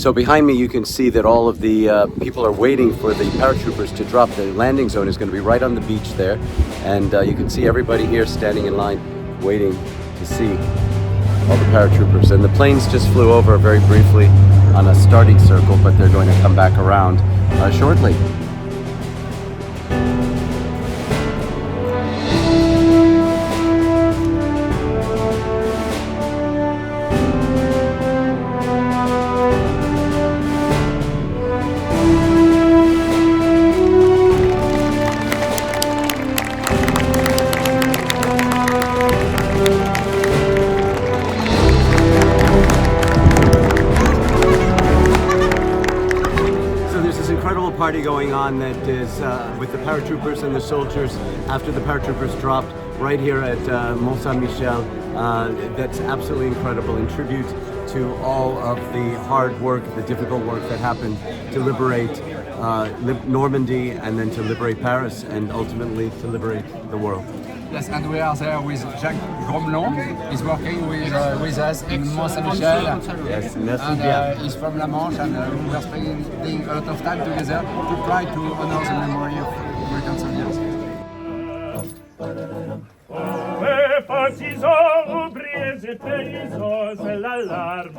So behind me you can see that all of the people are waiting for the paratroopers to drop. The landing zone is going to be right on the beach there, and you can see everybody here standing in line waiting to see all the paratroopers. And the planes just flew over very briefly on a starting circle, but they're going to come back around shortly. Party going on that is with the paratroopers and the soldiers after the paratroopers dropped right here at Mont Saint-Michel. That's absolutely incredible, in tribute to all of the hard work, the difficult work that happened to liberate Normandy, and then to liberate Paris, and ultimately to liberate the world. Yes, and we are there with Jacques Gromelon. He's working with us in Mont Saint-Michel. Yes, and he's from La Manche, and we are spending a lot of time together to try to honor the memory of American soldiers. Partisans, ouvriers et paysans, c'est l'alarme.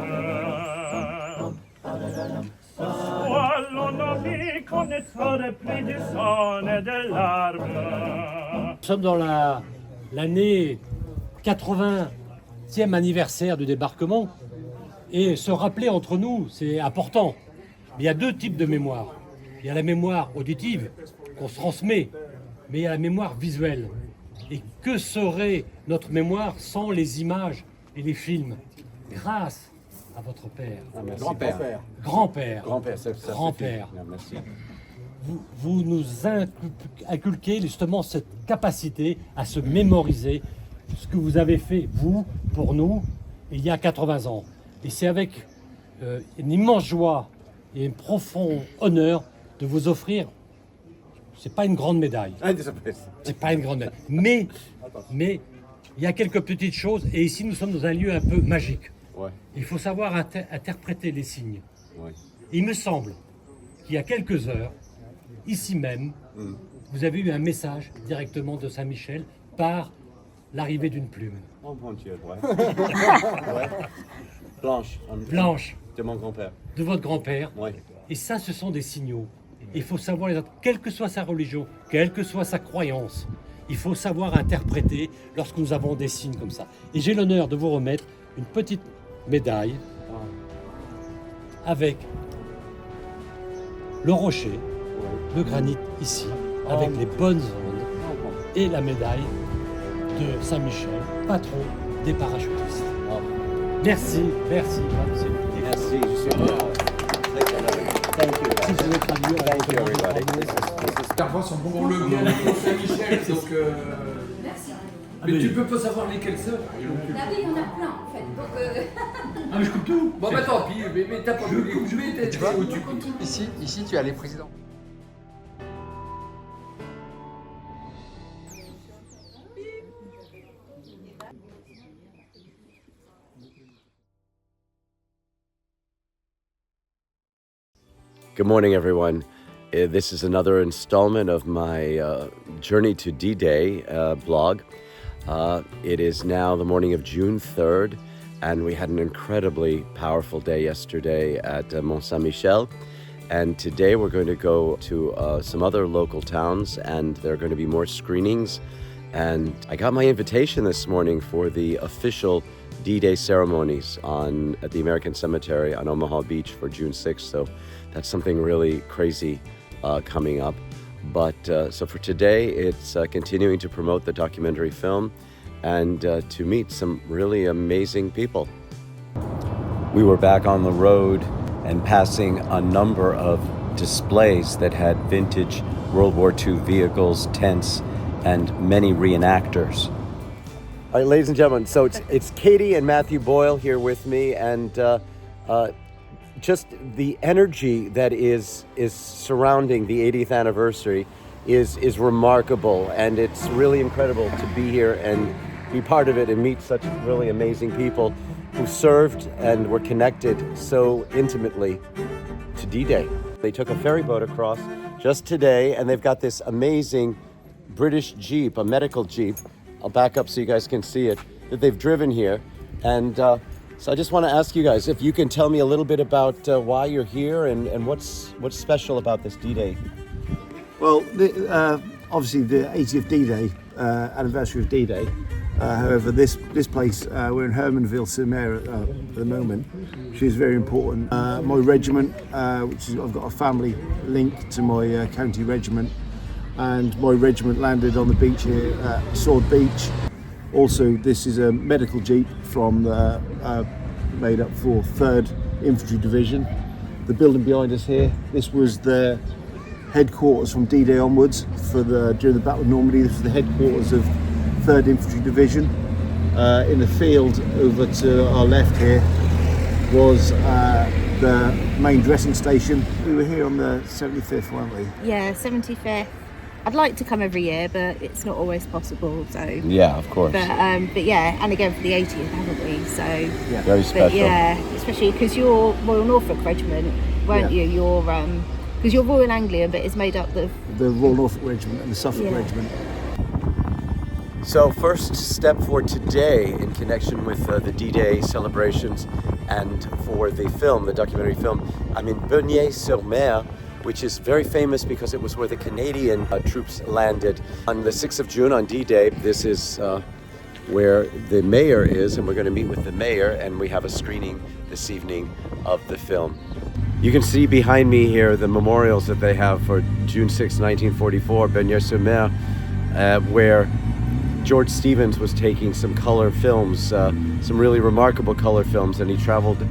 Soit l'ennemi connaîtra le prix du sang et de larmes. Nous sommes dans l'année 80e anniversaire du débarquement, et se rappeler entre nous, c'est important. Mais il y a deux types de mémoire. Il y a la mémoire auditive qu'on se transmet, mais il y a la mémoire visuelle. Et que serait notre mémoire sans les images et les films? Grâce à votre père. Ah, merci. Grand-père. Grand-père. Merci. Vous nous inculquez justement cette capacité à se mémoriser ce que vous avez fait, vous, pour nous, il y a 80 ans. Et c'est avec une immense joie et un profond honneur de vous offrir, c'est pas une grande médaille, c'est pas une grande médaille, mais il y a quelques petites choses, et ici nous sommes dans un lieu un peu magique. Ouais. Il faut savoir interpréter les signes. Ouais. Il me semble qu'il y a quelques heures, ici même, vous avez eu un message directement de Saint-Michel par l'arrivée d'une plume. Oh mon Dieu, ouais. Blanche. De mon grand-père. De votre grand-père. Ouais. Et ça, ce sont des signaux. Il faut savoir les autres, quelle que soit sa religion, quelle que soit sa croyance. Il faut savoir interpréter lorsque nous avons des signes comme ça. Et j'ai l'honneur de vous remettre une petite médaille avec le rocher, le granit ici, avec les bonnes ondes, et la médaille de Saint-Michel, patron des parachutistes. Merci. Merci, je suis heureux. Si je veux traduire, Thank you, everybody. Carrefour sont bons pour le bien pour Saint-Michel, donc... Merci. Mais tu peux pas savoir lesquelles sœurs. Ah oui, il y en a plein en fait. Donc, Ah mais je coupe tout. Bon bah tant pis, mais t'as pas voulu les couper, tu vois où tu comptes. Ici tu as les présidents. Good morning, everyone. This is another installment of my Journey to D-Day blog. It is now the morning of June 3rd, and we had an incredibly powerful day yesterday at Mont Saint-Michel. And today we're going to go to some other local towns, and there are going to be more screenings. And I got my invitation this morning for the official D-Day ceremonies at the American Cemetery on Omaha Beach for June 6th. So that's something really crazy coming up. But so for today, it's continuing to promote the documentary film and to meet some really amazing people. We were back on the road and passing a number of displays that had vintage World War II vehicles, tents, and many reenactors. All right, ladies and gentlemen, so it's Katie and Matthew Boyle here with me, and just the energy that is surrounding the 80th anniversary is remarkable, and it's really incredible to be here and be part of it and meet such really amazing people who who served and were connected so intimately to D-Day. They took a ferry boat across just today, and they've got this amazing British Jeep, a medical Jeep. I'll back up so you guys can see it, that they've driven here. And so I just want to ask you guys if you can tell me a little bit about why you're here and what's special about this D-Day. Well, obviously the 80th D-Day, anniversary of D-Day. However, this place, we're in Hermanville-sur-Mer at the moment, which is very important. My regiment, I've got a family link to my county regiment, and my regiment landed on the beach here at Sword Beach. Also, this is a medical jeep from made up for 3rd Infantry Division. The building behind us here, this was the headquarters from D-Day onwards during the Battle of Normandy. This was the headquarters of 3rd Infantry Division. In the field over to our left here was the main dressing station. We were here on the 75th, weren't we? Yeah, 75th. I'd like to come every year, but it's not always possible. So Yeah, of course. But yeah, and again for the 80th, haven't we? So Yeah. Very special. But yeah, especially because you're Royal Norfolk Regiment, weren't Yeah. you? You're because you're Royal Anglian, but it's made up of The Royal Norfolk Regiment and the Suffolk Yeah. Regiment. So first step for today in connection with the D-Day celebrations and for the film, the documentary film, I'm in Bernier-sur-Mer, which is very famous because it was where the Canadian troops landed on the 6th of June on D-Day. This is where the mayor is, and we're going to meet with the mayor, and we have a screening this evening of the film. You can see behind me here the memorials that they have for June 6, 1944, Bernier-sur-Mer, where George Stevens was taking some color films, some really remarkable color films, and he traveled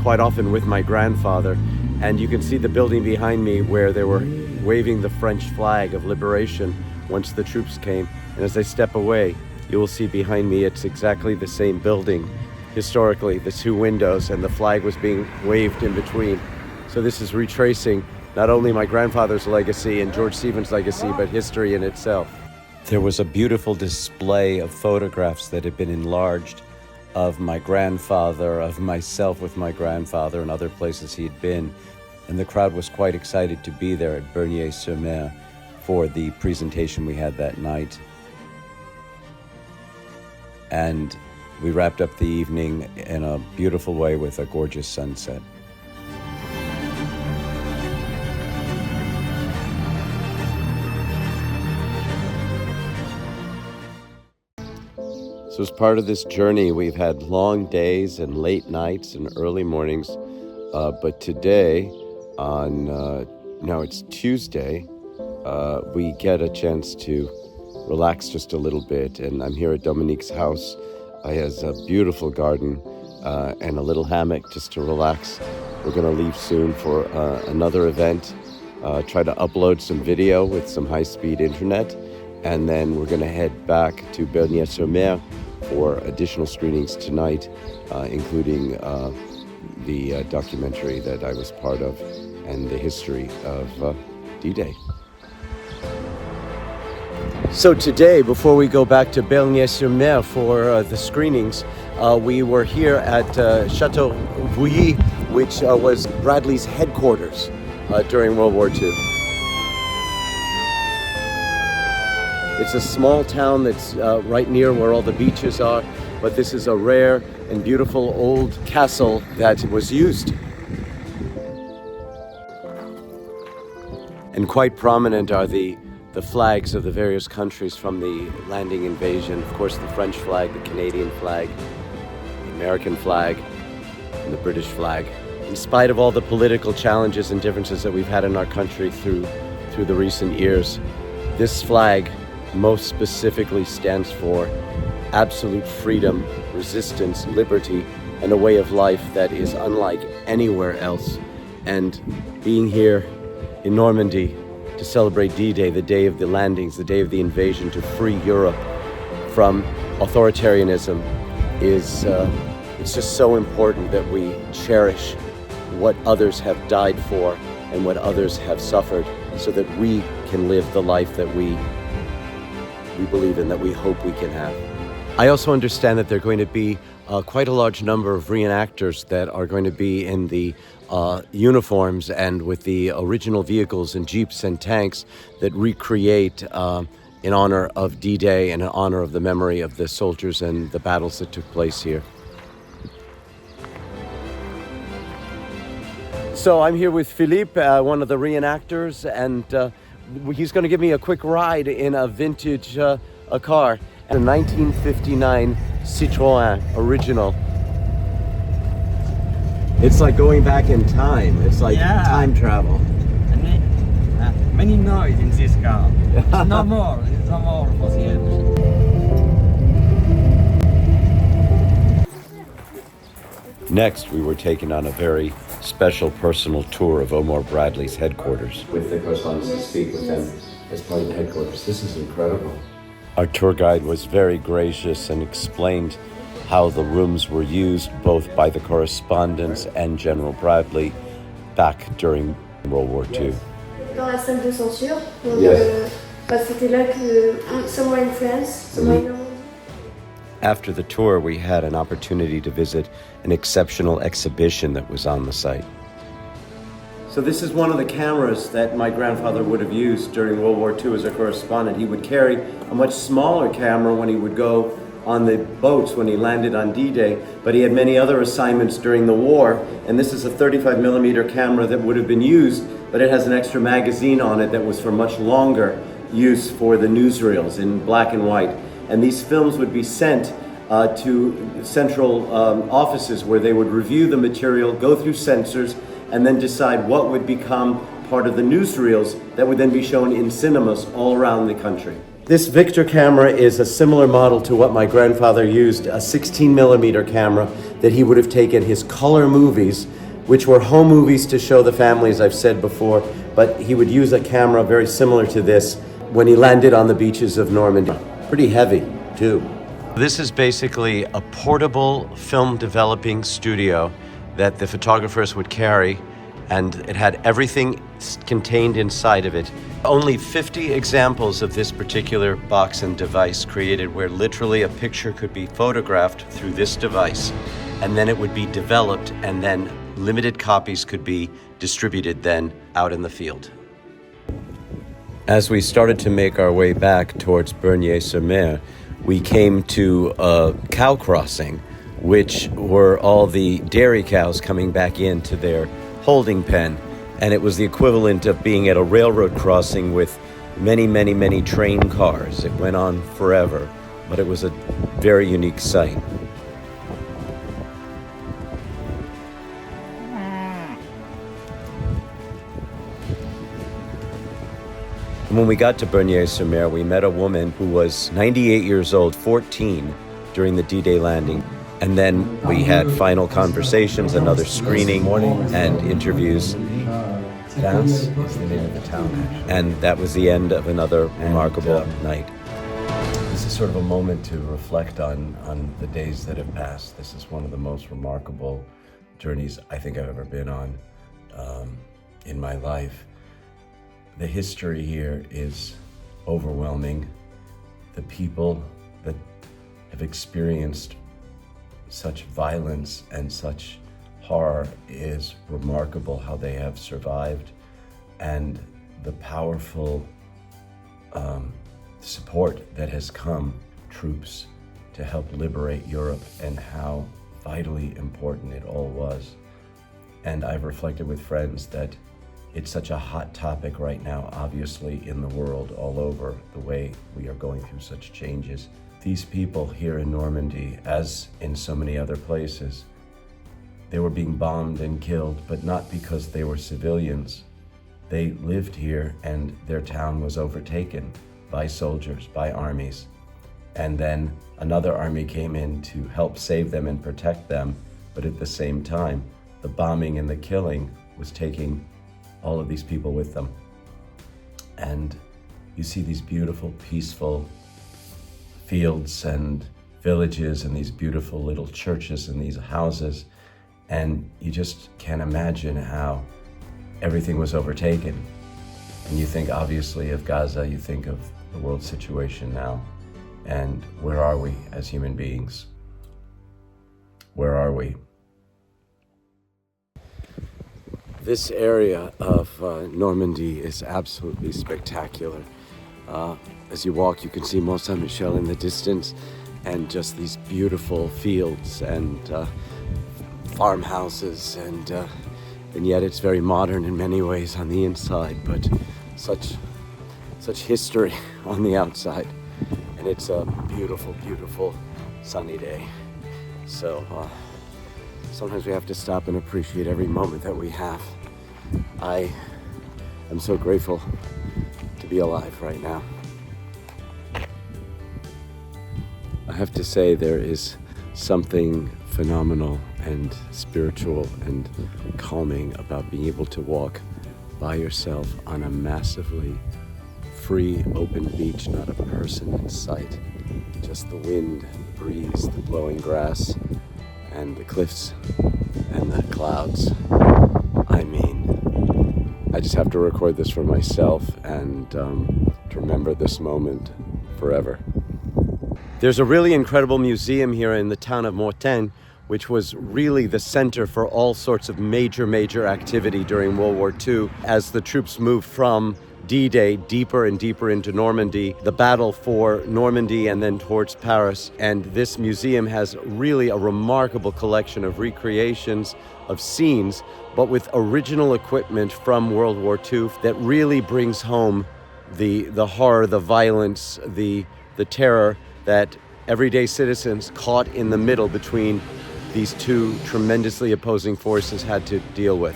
quite often with my grandfather. And you can see the building behind me where they were waving the French flag of liberation once the troops came. And as I step away, you will see behind me it's exactly the same building. Historically, the 2 windows, and the flag was being waved in between. So this is retracing not only my grandfather's legacy and George Stevens' legacy, but history in itself. There was a beautiful display of photographs that had been enlarged of my grandfather, of myself with my grandfather, and other places he had been. And the crowd was quite excited to be there at Bernier-sur-Mer for the presentation we had that night. And we wrapped up the evening in a beautiful way with a gorgeous sunset. So as part of this journey, we've had long days and late nights and early mornings. But today, now it's Tuesday, we get a chance to relax just a little bit. And I'm here at Dominique's house. He has a beautiful garden and a little hammock just to relax. We're going to leave soon for another event, try to upload some video with some high-speed internet. And then we're going to head back to Bernier-sur-Mer for additional screenings tonight, including the documentary that I was part of and the history of D-Day. So today, before we go back to Bernier-sur-Mer for the screenings, we were here at WWII, which was Bradley's headquarters during World War II. It's a small town that's right near where all the beaches are, but this is a rare and beautiful old castle that was used. And quite prominent are the flags of the various countries from the landing invasion. Of course, the French flag, the Canadian flag, the American flag, and the British flag. In spite of all the political challenges and differences that we've had in our country through the recent years, this flag most specifically stands for absolute freedom, resistance, liberty, and a way of life that is unlike anywhere else. And being here in Normandy to celebrate D-Day, the day of the landings, the day of the invasion, to free Europe from authoritarianism is it's just so important that we cherish what others have died for and what others have suffered, so that we can live the life that we believe in, that we hope we can have. I also understand that there are going to be quite a large number of reenactors that are going to be in the uniforms and with the original vehicles and jeeps and tanks that recreate in honor of D-Day and in honor of the memory of the soldiers and the battles that took place here. So I'm here with Philippe, one of the reenactors, and he's going to give me a quick ride in a vintage a car, a 1959 Citroën original. It's like going back in time. It's like time travel. Many noise in this car. It's no more for the end. Next, we were taken on a very special personal tour of Omar Bradley's headquarters. With the correspondents to speak with them as part of the headquarters. This is incredible. Our tour guide was very gracious and explained how the rooms were used both by the correspondents and General Bradley back during World War II. Dans la salle de censure, donc Yes. c'était là que somewhere in France, somewhere in Normandy. After the tour, we had an opportunity to visit an exceptional exhibition that was on the site. So this is one of the cameras that my grandfather would have used during World War II as a correspondent. He would carry a much smaller camera when he would go on the boats when he landed on D-Day, but he had many other assignments during the war, and this is a 35 millimeter camera that would have been used, but it has an extra magazine on it that was for much longer use for the newsreels in black and white. And these films would be sent to central offices where they would review the material, go through censors, and then decide what would become part of the newsreels that would then be shown in cinemas all around the country. This Victor camera is a similar model to what my grandfather used, a 16 millimeter camera that he would have taken his color movies, which were home movies to show the families, I've said before, but he would use a camera very similar to this when he landed on the beaches of Normandy. Pretty heavy, too. This is basically a portable film developing studio that the photographers would carry, and it had everything contained inside of it. Only 50 examples of this particular box and device created where literally a picture could be photographed through this device, and then it would be developed, and then limited copies could be distributed then out in the field. As we started to make our way back towards Bernier-sur-Mer, we came to a cow crossing, which were all the dairy cows coming back into their holding pen. And it was the equivalent of being at a railroad crossing with many, many, many train cars. It went on forever, but it was a very unique sight. When we got to Bernier-sur-Mer, we met a woman who was 98 years old, 14, during the D-Day landing. And then we had final conversations, another screening, and interviews. Vance is the name of the town, actually. And that was the end of another remarkable night. This is sort of a moment to reflect on the days that have passed. This is one of the most remarkable journeys I think I've ever been on in my life. The history here is overwhelming. The people that have experienced such violence and such horror is remarkable how they have survived, and the powerful support that has come, troops to help liberate Europe, and how vitally important it all was. And I've reflected with friends that it's such a hot topic right now, obviously, in the world all over, the way we are going through such changes. These people here in Normandy, as in so many other places, they were being bombed and killed, but not because they were civilians. They lived here and their town was overtaken by soldiers, by armies. And then another army came in to help save them and protect them, but at the same time, the bombing and the killing was taking all of these people with them. And you see these beautiful, peaceful fields and villages and these beautiful little churches and these houses, and you just can't imagine how everything was overtaken. And you think obviously of Gaza, you think of the world situation now, and where are we as human beings? where are we? This area of Normandy is absolutely spectacular. As you walk, you can see Mont Saint-Michel in the distance, and just these beautiful fields and farmhouses, and yet it's very modern in many ways on the inside, but such history on the outside. And it's a beautiful, beautiful sunny day. So sometimes we have to stop and appreciate every moment that we have. I am so grateful to be alive right now. I have to say there is something phenomenal and spiritual and calming about being able to walk by yourself on a massively free, open beach, not a person in sight. Just the wind, the breeze, the blowing grass, and the cliffs and the clouds. I mean, I just have to record this for myself and to remember this moment forever. There's a really incredible museum here in the town of Mortagne, which was really the center for all sorts of major activity during World War II as the troops moved from D-Day deeper and deeper into Normandy, the battle for Normandy and then towards Paris. And this museum has really a remarkable collection of recreations of scenes, but with original equipment from World War II that really brings home the horror, the violence, the terror that everyday citizens caught in the middle between these two tremendously opposing forces had to deal with.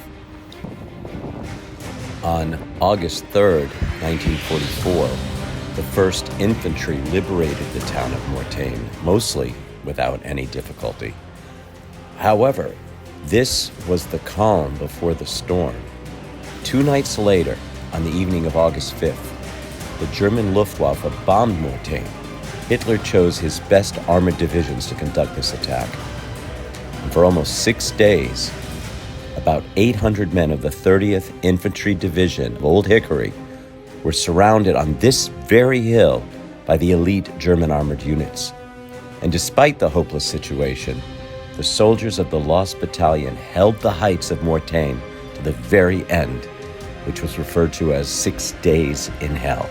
On August 3rd, 1944, the 1st Infantry liberated the town of Mortagne, mostly without any difficulty. However, this was the calm before the storm. 2 nights later, on the evening of August 5th, the German Luftwaffe bombed Mortagne. Hitler chose his best armored divisions to conduct this attack. And for almost 6 days, about 800 men of the 30th Infantry Division of Old Hickory were surrounded on this very hill by the elite German armored units. And despite the hopeless situation, the soldiers of the Lost Battalion held the heights of Mortagne to the very end, which was referred to as 6 days in hell.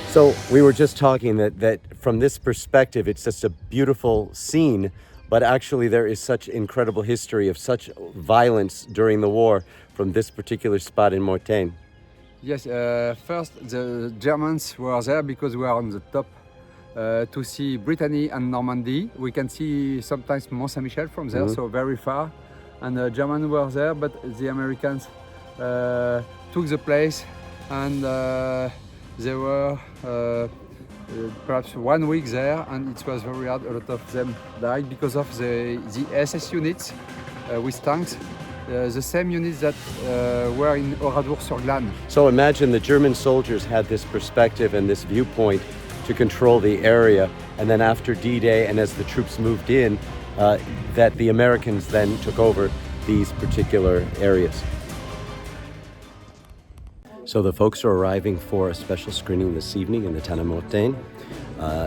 So we were just talking that from this perspective, it's just a beautiful scene, but actually there is such incredible history of such violence during the war from this particular spot in Mortagne. Yes, first the Germans were there because we are on the top to see Brittany and Normandy. We can see sometimes Mont Saint-Michel from there, so very far. And the Germans were there, but the Americans took the place, and they were perhaps 1 week there, and it was very hard. A lot of them died because of the SS units with tanks, the same units that were in Oradour-sur-Glane. So imagine the German soldiers had this perspective and this viewpoint to control the area, and then after D-Day and as the troops moved in, that the Americans then took over these particular areas. So the folks are arriving for a special screening this evening in the town of Mortagne.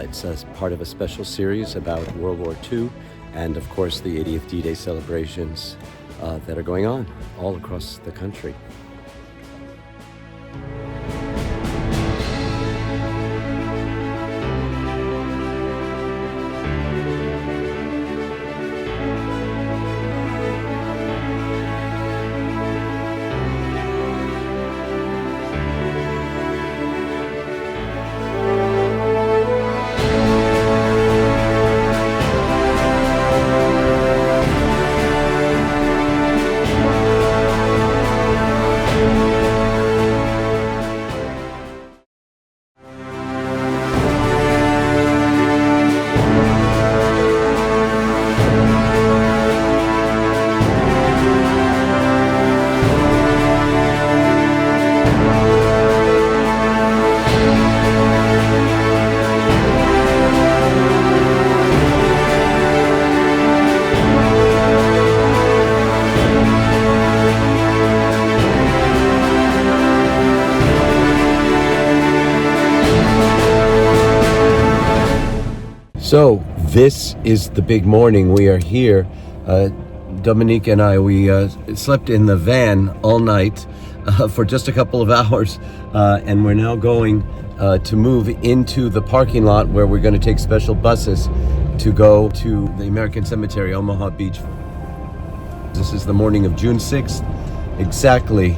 It's as part of a special series about World War II and, of course, the 80th D-Day celebrations that are going on all across the country. So This is the big morning. We are here. Dominique and I, we slept in the van all night for just a couple of hours, and we're now going to move into the parking lot where we're going to take special buses to go to the American Cemetery, Omaha Beach. This is the morning of June 6th, exactly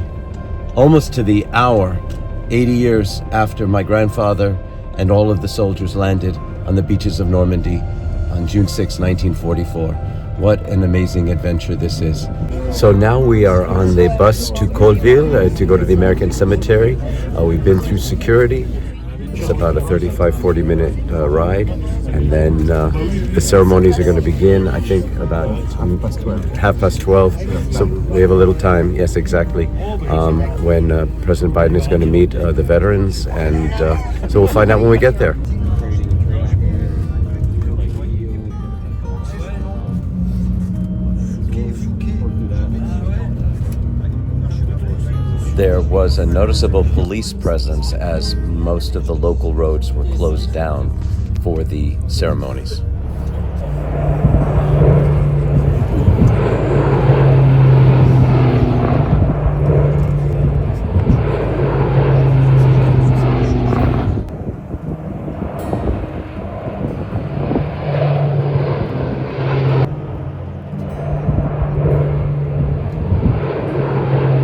almost to the hour, 80 years after my grandfather and all of the soldiers landed on the beaches of Normandy on June 6, 1944. What an amazing adventure this is. So now we are on the bus to Colville to go to the American Cemetery. We've been through security. It's about a 35-40 minute ride, and then the ceremonies are going to begin, I think, about half past 12. So we have a little time, yes, exactly, when President Biden is going to meet the veterans, and so we'll find out when we get there. There was a noticeable police presence as most of the local roads were closed down for the ceremonies.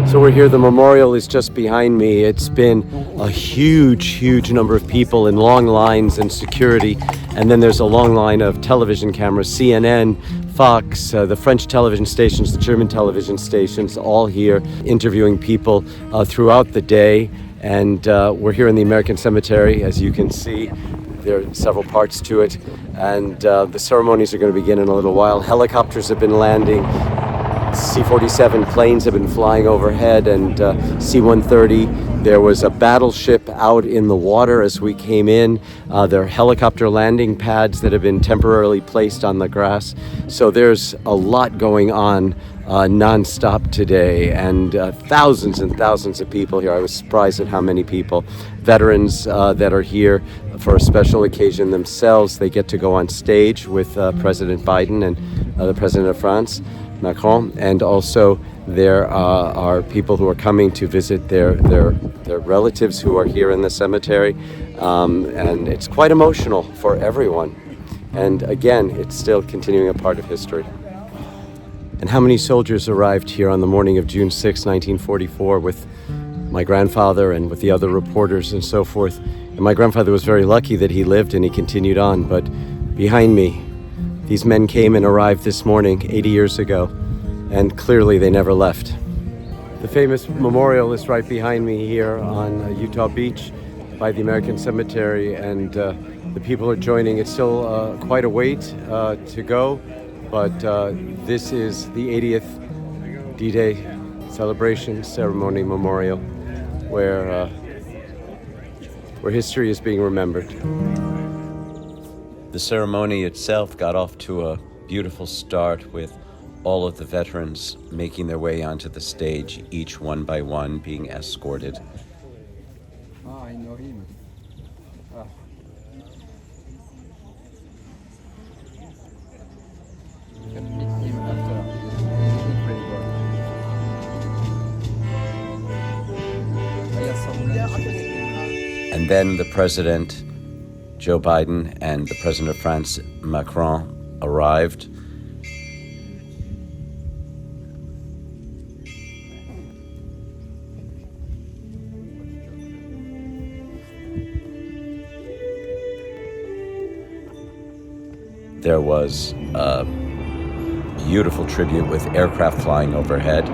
So we're here, the memorial is just behind me. It's been a huge number of people in long lines and security. And then there's a long line of television cameras, CNN, Fox, the French television stations, the German television stations, all here interviewing people throughout the day. And we're here in the American Cemetery, as you can see. There are several parts to it. And the ceremonies are going to begin in a little while. Helicopters have been landing. C-47 planes have been flying overhead, and C-130. There was a battleship out in the water as we came in. There are helicopter landing pads that have been temporarily placed on the grass. So there's a lot going on non-stop today, and thousands and thousands of people here. I was surprised at how many people. Veterans that are here for a special occasion themselves. They get to go on stage with President Biden and the President of France, Macron, and also there are people who are coming to visit their relatives who are here in the cemetery, and it's quite emotional for everyone. And again, it's still continuing a part of history. And how many soldiers arrived here on the morning of June 6, 1944 with my grandfather and with the other reporters and so forth. And my grandfather was very lucky that he lived and he continued on, but behind me, these men came and arrived this morning 80 years ago, and clearly they never left. The famous memorial is right behind me here on Utah Beach by the American Cemetery, and the people are joining. It's still quite a wait to go, but this is the 80th D-Day celebration ceremony memorial where history is being remembered. The ceremony itself got off to a beautiful start with all of the veterans making their way onto the stage, each one by one being escorted. Oh, I know him. Oh. You can meet him after. He's pretty good. And then the President, Joe Biden, and the President of France, Macron, arrived. There was a beautiful tribute with aircraft flying overhead.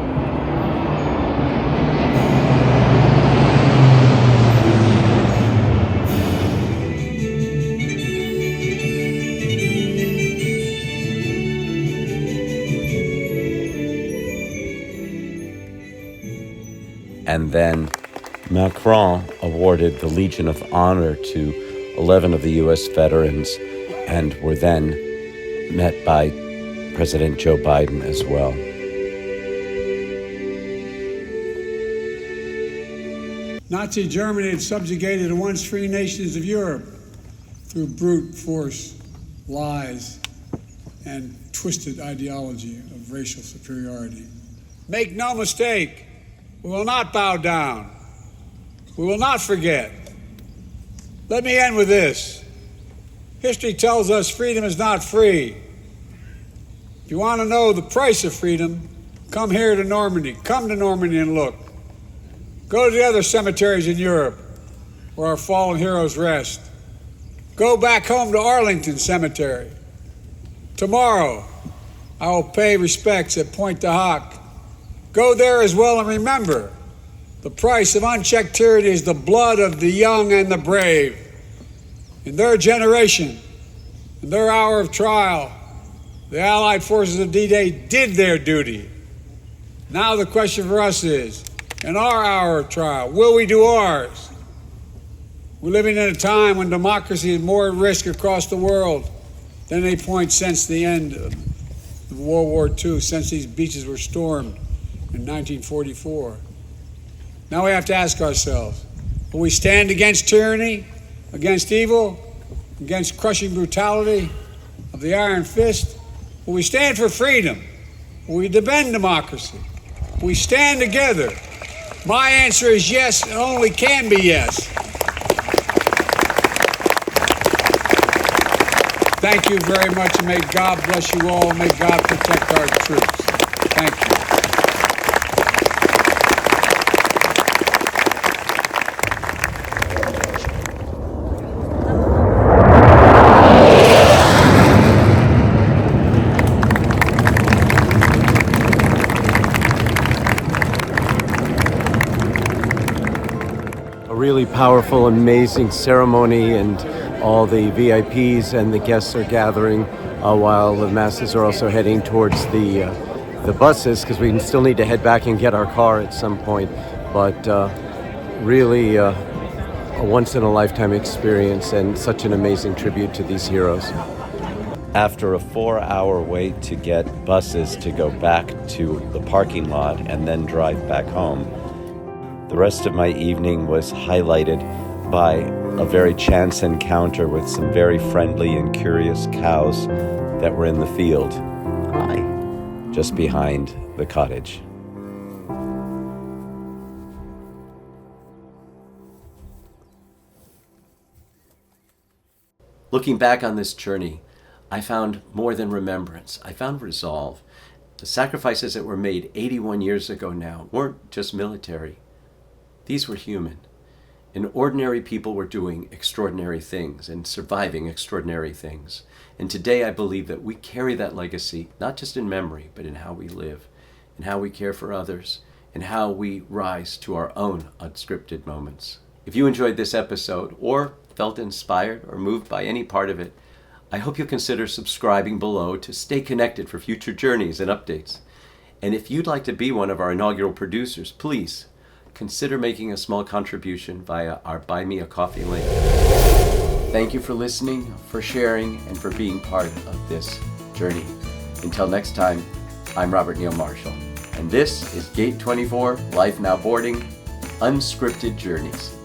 And then Macron awarded the Legion of Honor to 11 of the U.S. veterans, and were then met by President Joe Biden as well. Nazi Germany had subjugated the once free nations of Europe through brute force lies, and twisted ideology of racial superiority. Make no mistake, we will not bow down. We will not forget. Let me end with this. History tells us freedom is not free. If you want to know the price of freedom, come here to Normandy. Come to Normandy and look. Go to the other cemeteries in Europe where our fallen heroes rest. Go back home to Arlington Cemetery. Tomorrow, I will pay respects at Pointe du Hoc. Go there as well and remember, the price of unchecked tyranny is the blood of the young and the brave. In their generation, in their hour of trial, the Allied forces of D-Day did their duty. Now the question for us is, in our hour of trial, will we do ours? We're living in a time when democracy is more at risk across the world than any point since the end of World War II, since these beaches were stormed in 1944. Now we have to ask ourselves, will we stand against tyranny, against evil, against crushing brutality of the iron fist? Will we stand for freedom? Will we defend democracy? Will we stand together? My answer is yes, and only can be yes. Thank you very much, and may God bless you all, and may God protect our troops. Thank you. Really powerful, amazing ceremony, and all the VIPs and the guests are gathering while the masses are also heading towards the buses, because we still need to head back and get our car at some point. But really a once-in-a-lifetime experience and such an amazing tribute to these heroes. After a 4-hour wait to get buses to go back to the parking lot and then drive back home, the rest of my evening was highlighted by a very chance encounter with some very friendly and curious cows that were in the field. Hi. Just behind the cottage. Looking back on this journey, I found more than remembrance. I found resolve. The sacrifices that were made 81 years ago now weren't just military. These were human, and ordinary people were doing extraordinary things and surviving extraordinary things. And today I believe that we carry that legacy, not just in memory, but in how we live, in how we care for others, and how we rise to our own unscripted moments. If you enjoyed this episode or felt inspired or moved by any part of it, I hope you'll consider subscribing below to stay connected for future journeys and updates. And if you'd like to be one of our inaugural producers, please consider making a small contribution via our Buy Me a Coffee link. Thank you for listening, for sharing, and for being part of this journey. Until next time, I'm Robert Neal Marshall, and this is Gate 24, Life Now Boarding, Unscripted Journeys.